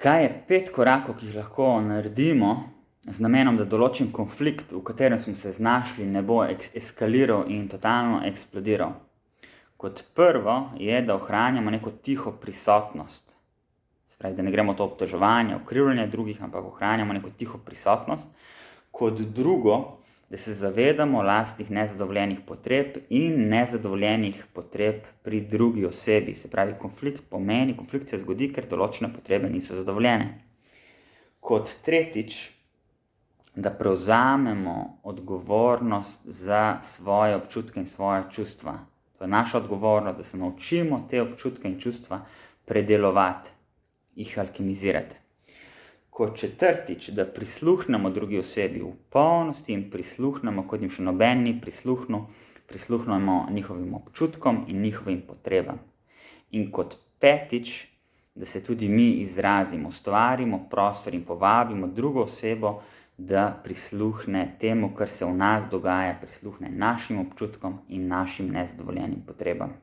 Kaj je 5 korakov, ki jih lahko naredimo z namenom, da določen konflikt, v katerem smo se znašli, ne bo eskaliral in totalno eksplodiral? Kot prvo je, da ohranjamo neko tiho prisotnost. Se pravi, da ne gremo to obtoževanje, okrivljanje drugih, ampak ohranjamo neko tiho prisotnost. Kot drugo, da se zavedamo lastnih nezadovoljenih potreb in nezadovoljenih potreb pri drugi osebi. Se pravi, konflikt se zgodi, ker določene potrebe niso zadovoljene. Kot tretjič, da prevzamemo odgovornost za svoje občutke in svoje čustva. To je naša odgovornost, da se naučimo te občutke in čustva predelovati, jih alkemizirati. Kot četrtič, da prisluhnemo drugi osebi v polnosti in prisluhnemo, kot jim še noben ni prisluhnemo njihovim občutkom in njihovim potrebam. In kot petič, da se tudi mi izrazimo, ustvarimo prostor in povabimo drugo osebo, da prisluhne temu, kar se v nas dogaja, prisluhne našim občutkom in našim nezadovoljenim potrebam.